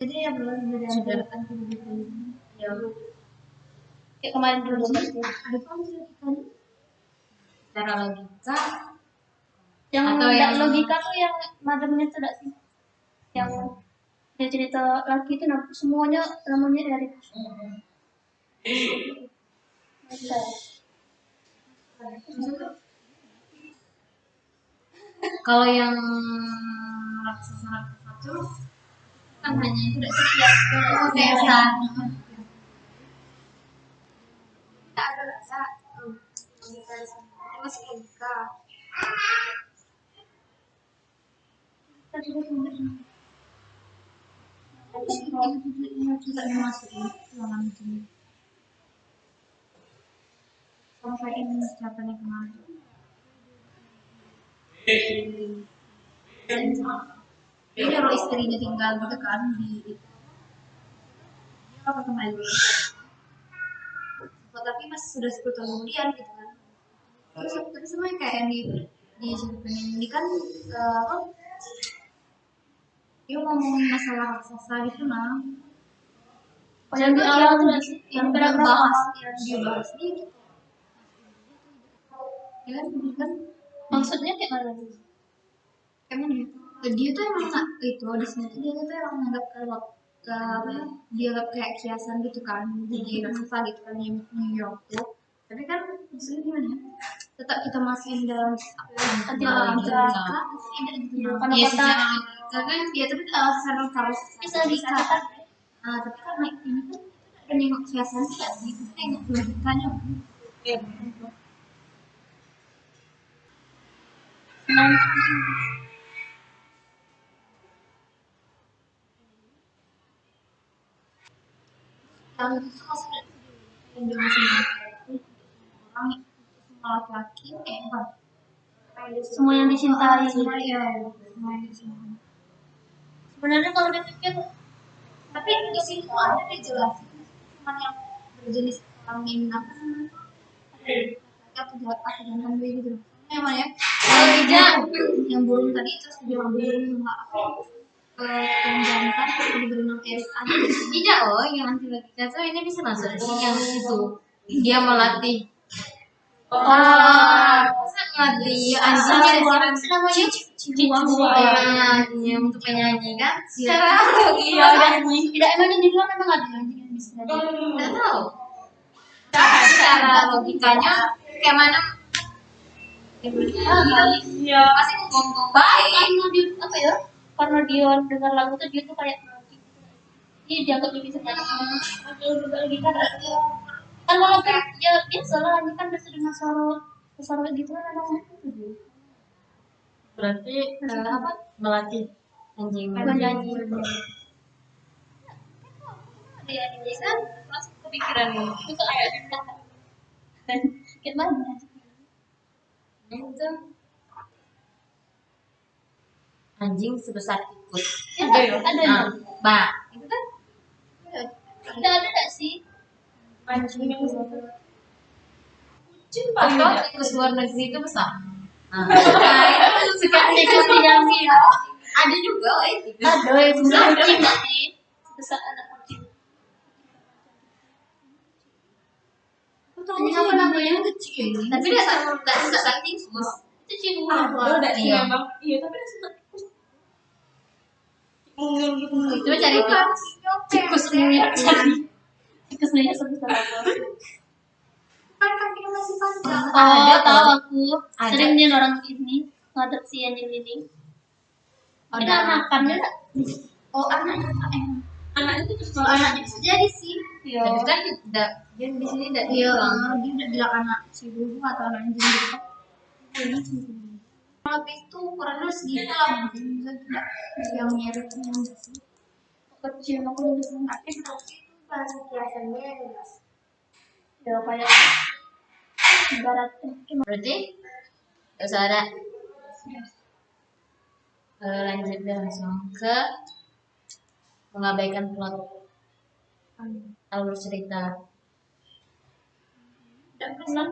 Jadi ya belum Sudah. gitu. Ya. Kayak kemarin dulu Ada logika cara logika yang atau nggak yang logika tuh yang madamnya tuh enggak sih? Yang dia cerita laki itu semuanya namanya Erik. kalau yang raksasa itu kan hanya itu tidak setiap kesan tak ada rasa masih logika. tidak memasuki dalam sini sampai ini ucapannya kemarin dia nyuruh istrinya tinggal gitu kan di dia apa kembali tapi pas sudah 10 tahun kemudian gitu kan terus semuanya kayak yang di cerpen ini kan apa dia ngomongin masalah raksasa gitu nah yang di awal tuh yang dia bahas nih ya kan maksudnya kayak mana? emang dia tuh emang itu di sini tuh dia tuh emang menganggap kalau apa ya dia anggap kayak kiasan gitu kan jadi raksasa gitu kan di New York tuh tapi kan maksudnya gimana ya tetap kita masih dalam Antarabangsa iya secara karena dia tuh secara harus bisa dikatakan tapi karena ini tuh ada nengok kiasan tidak sih kita nengok logikanya yang itu maksudnya yang dia masih itu orang semua laki-laki bukan semua yang dicintai. semua ya semua yang dicintai Sebenarnya kalau dipikir tapi di sini tuh ada dijelasin cuma yang berjenis kelamin apa atau jantan gitu yang mana ya yang burung tadi terus bilang burung apa yang jantan yang berenang Erik aja tidak yang anti logika tuh ini bisa masuk yang itu dia melatih melatih anjingnya namanya Cibuang untuk penyanyi kan secara nyanyi tidak emang di luar memang ada yang bisa nggak tahu cara logikanya kayak mana iya pasti ngomong baik karena dia apa ya karena dia dengar lagu tuh dia tuh kayak dia dianggap lebih senang juga lagi kan walaupun ya biasa lah ini kan biasa dengan suara gitu kan memang berarti apa melatih anjing menyanyi ada yang kan masuk kepikiran itu kayak gimana itu anjing sebesar ikut ada mbak itu kan tidak ada nggak sih Anjing yang kucing paling tikus luar negeri itu besar itu sekali Miami ya ada juga tikus ada yang besar kucing nggak sih sebesar anak kucing anjing apa namanya kecil tapi dia tak tikus itu cingguan udah sih memang iya tapi dia suka tikus coba cari tikus New York cari tikus nih sebesar apa kan kakinya masih panjang oh tahu aku Ada. sering dia orang ini ngadopsi anjing ini ini anakannya oh anaknya itu terus kalau anaknya bisa jadi sih ya tapi kan tidak dia di sini tidak dia tidak bilang anak si bubu atau anak anjing gitu lebih itu ukurannya segitu lah mungkin bisa tidak yang miripnya kecil aku udah tapi itu bahasa kiasannya jelas ya kayak ibaratnya berarti nggak usah ada lanjut langsung ke mengabaikan plot alur cerita tidak pernah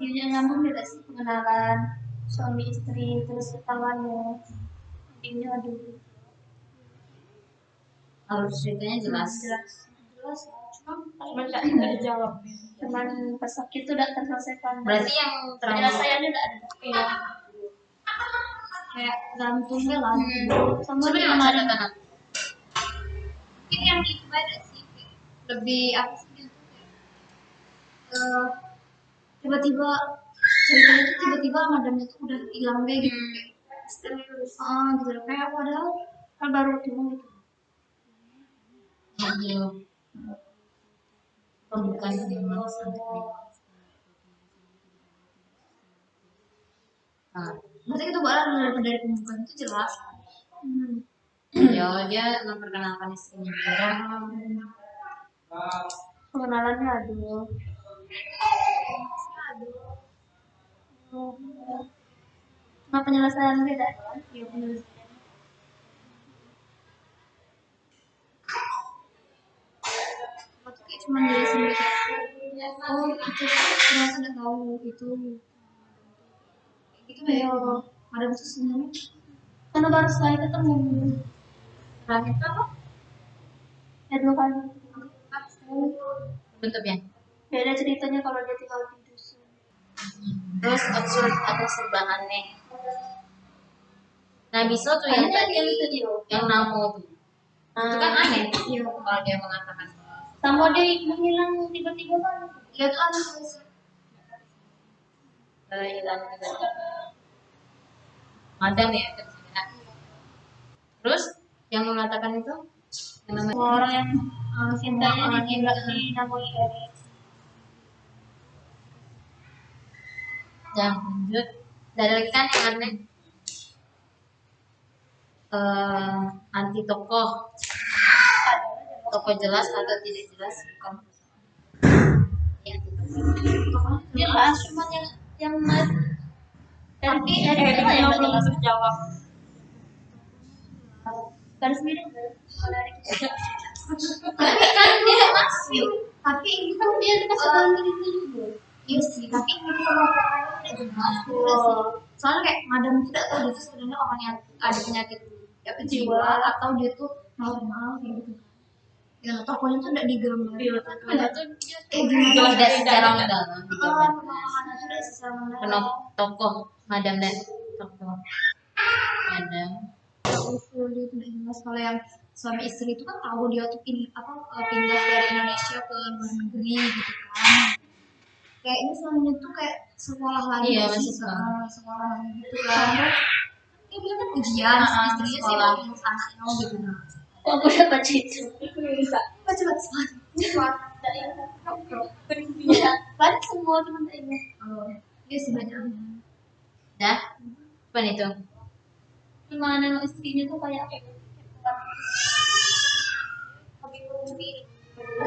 dia nyambung tidak sih pengenalan suami istri terus ketawanya ini aduh alur ceritanya jelas. jelas jelas cuma Cuman nggak dijawab. cuman pesakit itu udah terselesaikan. Berarti yang terakhir penyelesaiannya udah ada. Iya. kayak gantungnya lah Sama coba di yang kemarin catatan aku. mungkin yang itu beda sih kayak lebih apa sih gitu kayak, tiba-tiba ceritanya tuh tiba-tiba madamnya tuh udah hilang kayak gitu kayak misterius gitu loh. Kayak padahal kan baru ketemu gitu Pembukaan memang sangat ringan. Nah, berarti itu barang dari pembukaan itu jelas ya dia memperkenalkan istrinya juga. pengenalannya aduh. Cuma penyelesaian beda kan? ya bener waktu kayak cuma jelasin gitu oh itu ternyata nggak tahu itu gitu ya madam tuh sebenarnya Karena baru sekali ketemu. Terakhir itu apa? Ya dua kali. Bentuknya. Beda ceritanya kalau dia tinggal di dusun. Terus absurd atau serba aneh. Nah bisa tuh yang Ada tadi yang itu dia. yang namo tuh. Itu kan aneh. Kalau dia mengatakan. Sama dia menghilang tiba-tiba kan. ya tuh aneh Hilang tiba-tiba. Madam ya kerjanya. Terus yang mengatakan itu yang namanya Semua orang yang cintanya dinamai dari yang lanjut. Dari lagi kan yang aneh. Anti tokoh jelas atau tidak jelas bukan ya, anti tokoh. jelas, cuman yang tapi dari itu lah yang nggak jelas. Terjawab. Garis miring kalau dari kita. Tapi kan dia masuk. tapi ini Kan dia dikasih tahu gitu juga. iya sih tapi ini kalau udah jelas udah sih soalnya kayak madam itu tidak tahu dia tuh sebenarnya orang yang ada penyakit ya jiwa atau dia tuh normal kayak gitu ya tokohnya tuh tidak digambarin Ada tuh dia gimana tidak dari secara mendalam. pemahamannya tuh dari secara mendalam Kenapa tokoh madam dan tokoh madam usul dia tuh tidak jelas kalau yang suami istri itu kan tahu dia tuh pindah dari Indonesia ke luar negeri gitu kan kayak ini suaminya tuh kayak sekolah lagi Iya, sih, masih sekolah. sekolah lagi gitu kan dia bilang kan ujian istrinya sih sekolah. mau ngurus anaknya gitu nah Oh, aku udah baca itu. baca cepat Iya, banyak semua teman saya. oh iya sih banyak dah apa itu Cuma nengok istrinya tuh kayak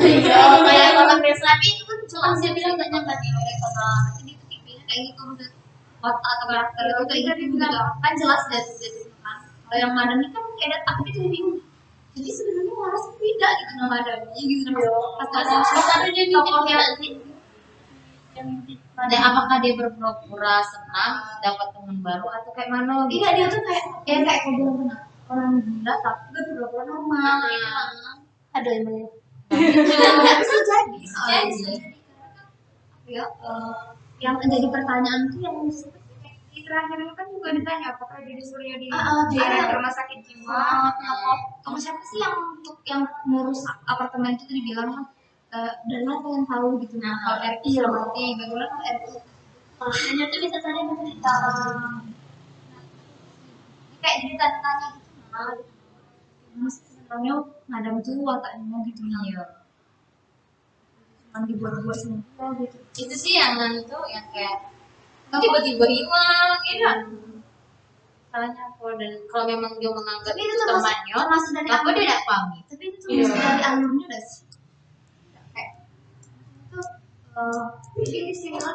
iya kayak orang biasa. tapi itu kan cuma Dia bilang gak nyangka dia nanti dia tuh tipenya kayak gitu udah watak atau karakter itu kayak gitu juga kan jelas dari itu kan kalau yang madam ini kan kayak aku itu bingung jadi sebenarnya Laras beda gitu sama madamnya gitu pas kasih Tapi dia tokoh bikin yang yang dan apakah dia berpura-pura senang dapat teman baru atau kayak mana gitu? tidak dia tuh kayak kau bilang orang gila tapi berpura-pura normal gitu kan ada yang banyak. nggak bisa jadi ya yang menjadi pertanyaan tuh yang di terakhir itu kan juga ditanya apakah dia disuruh di rumah sakit jiwa atau siapa sih yang untuk yang ngurus apartemen itu dibilang kan dan lah kalian tahu gitu nah kalau RI berarti bagaimana kalau RI Dia tuh bisa saja bercerita. kayak jadi tanda tanya gitu nah mas sebenarnya madam tuh wataknya gitu Iya. cuma dibuat-buat semua gitu Itu sih yang itu yang kayak tiba-tiba hilang ya. Salahnya apa dan kalau memang dia menganggap tapi itu itu temannya, termasuk dari apa dia tidak pamit? tapi itu termasuk dari alurnya udah sih kayak itu ini sih kan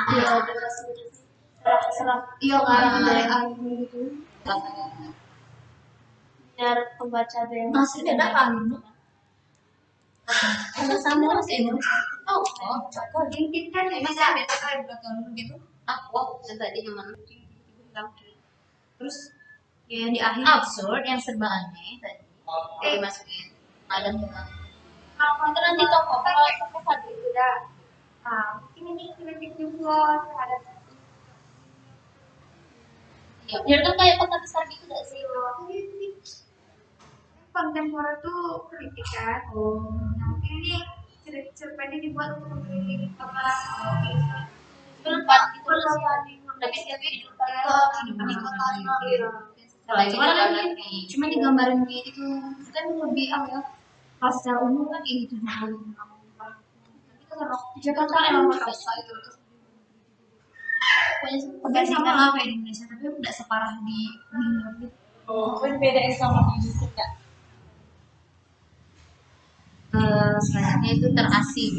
Dia udah kasih serah iya kan dari alurnya gitu biar pembaca ada yang masih beda alurnya sama sih. oh kok LinkedIn kan bisa beda kayak berapa alur gitu Aku yang tadi yang mana? terus ya di akhir Absurd yang serba aneh tadi. dimasukin madam juga. Itu nanti toko kalau toko tadi udah mungkin ini kritik juga terhadap biar tuh kayak kota besar gitu gak sih? kontemporer tuh kritik kan. Nah, mungkin ini cerpennya dibuat untuk mengkritik Kehidupan gitu loh sih. Tapi setiap kehidupan kehidupan di kota gitu. Apalagi Cuma kan kan cuma digambarin di itu kan lebih apa ya, kalau secara umum kan ini tuh tapi kalau Jakarta emang merasa itu terus pokoknya tapi sama lah kayak di Indonesia tapi tidak separah di New York gitu. kan beda sama di Yusuf ya. selanjutnya itu terasing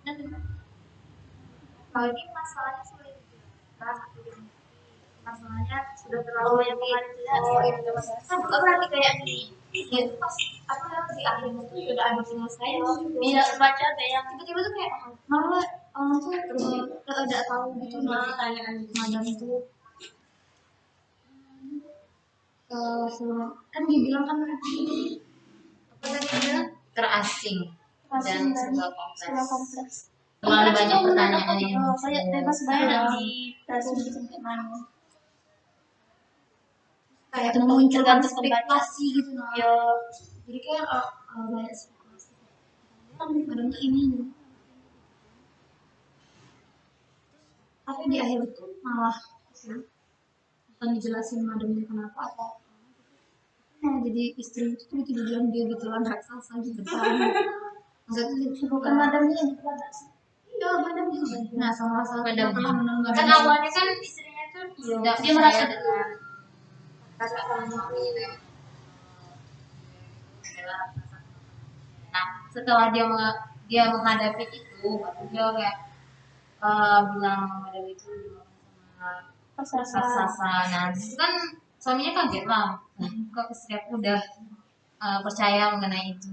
dan Kalau ini masalahnya sulit dibahas masalahnya sudah terlalu yang yang kan bukan berarti kayak dia tuh pas apa namanya di akhirnya tuh sudah ada penyelesaian bisa baca ada yang tiba-tiba tuh kayak malah orang tuh tidak tahu gitu madam itu kan dibilang kan apa tadi dia terasing dan serba serba kompleks. kompleks. Terlalu banyak pertanyaan yang kayak bebas bayar di presumsi mana. kayak Tergantung memunculkan pembaca. spekulasi gitu nah. Ya, Jadi kayak banyak spekulasi. Kadang tuh ini gitu. Tapi di akhir itu malah bukan dijelasin madamnya kenapa atau nah jadi istri itu tiba-tiba bilang dia gitu lah raksasa gitu kan. Maksudnya bukan madamnya yang iya madam juga. Nah sama Madam. teman-teman Kan awalnya kan istrinya tuh tidak dia merasa dengan nah setelah dia menghadapi itu baru dia kayak bilang madam itu sama raksasa. Nah itu kan suaminya kaget lah. Kok istri aku udah percaya mengenai itu.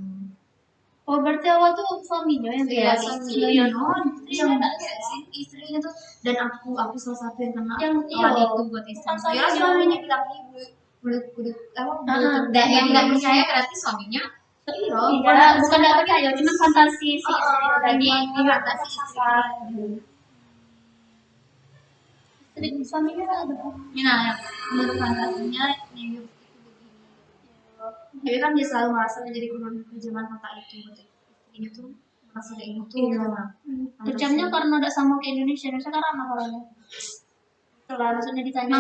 oh berarti awal tuh suaminya yang Iya, bilang suaminya. yang istrinya tuh dan aku salah satu yang kena Yang lawan iya. itu buat istri. Bukan Ya suaminya. suaminya bilang ibu udah apa Dan yang nggak percaya berarti suaminya iya bukan nggak percaya cuma fantasi si istri tadi fantasi istri istri suaminya ada nah yang menurut fantasinya New York itu begini jadi kan dia selalu merasa menjadi korban kekejaman kota itu istrinya tuh merasa kayak gitu kejamnya karena udah sama ke Indonesia sekarang apa lagi setelah maksudnya ditanya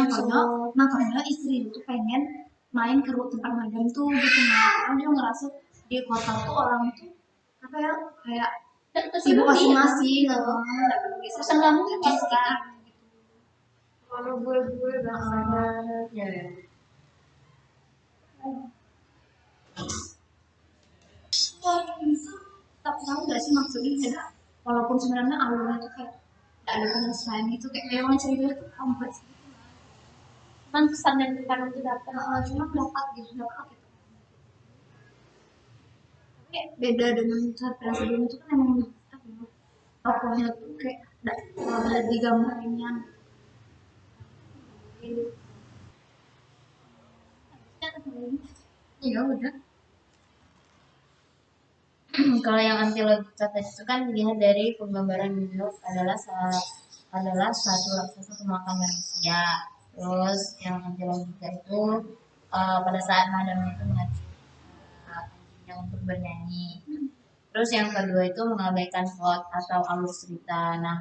makanya istri itu pengen main ke tempat madam tuh gitu karena dia ngerasa di kota tuh orang tuh apa ya kayak sibuk masing-masing nggak peduli pesan kamu di sekitar kalau gue bahasanya ya. tak tahu nggak sih maksudnya beda walaupun sebenarnya alurnya tuh kayak nggak ada penyelesaian gitu kayak memang ceritanya tuh kompleks gitu kan pesan dan tekanan itu datang cuma dapat gitu tapi beda dengan cerpen sebelum itu kan emang apa ya, tokohnya tuh kayak nggak digambarinnya iya udah Kalau yang anti logika tadi itu kan dilihat dari penggambaran New York adalah satu raksasa pemakan manusia. Terus yang anti logika itu pada saat madam itu mengajak anjingnya untuk bernyanyi. Terus yang kedua itu mengabaikan plot atau alur cerita. Nah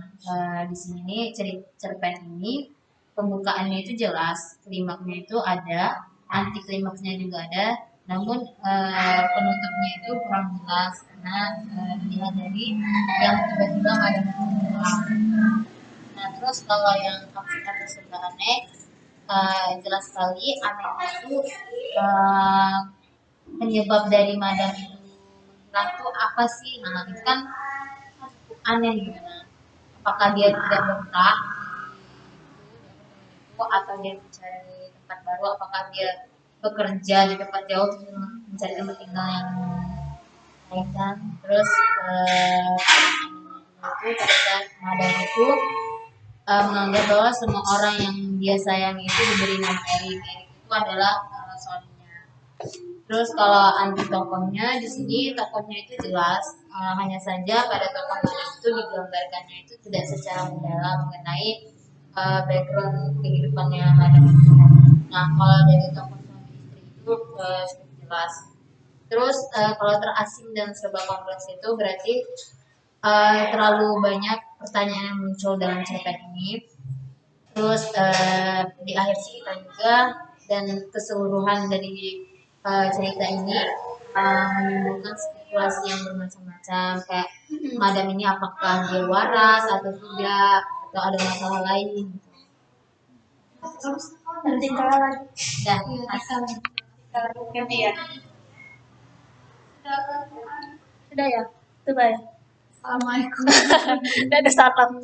di sini cerpen ini pembukaannya itu jelas, klimaksnya itu ada, anti klimaksnya juga ada, namun penutupnya itu kurang jelas karena dilihat dari yang tiba-tiba ada pulang. Nah terus kalau yang kata serba aneh, jelas sekali anehnya itu penyebab dari madam itu menghilang itu apa sih? Nah itu kan aneh gitu. Nah, apakah dia tidak betah atau dia mencari tempat baru? Apakah dia bekerja di tempat jauh mencari tempat tinggal yang lain kan? Terus itu pada saat madam itu menganggap bahwa semua orang yang dia sayangi itu diberi nama Erik. Erik itu adalah suaminya. Terus kalau anti tokohnya di sini tokohnya itu jelas, hanya saja pada tokoh Madam itu digambarkannya itu tidak secara mendalam mengenai background kehidupannya Madam itu. Nah kalau dari tokoh suami istri itu cukup jelas. Terus kalau terasing dan serba kompleks itu berarti terlalu banyak pertanyaan yang muncul dalam cerita ini. Terus di akhir cerita juga dan keseluruhan dari cerita ini menimbulkan spekulasi yang bermacam-macam kayak Madam ini apakah dia waras atau tidak atau ada masalah lain. Terus nanti kalau lagi Dan Ganti ya. Sudah ya. Itu baik. Assalamualaikum. Udah ada salam.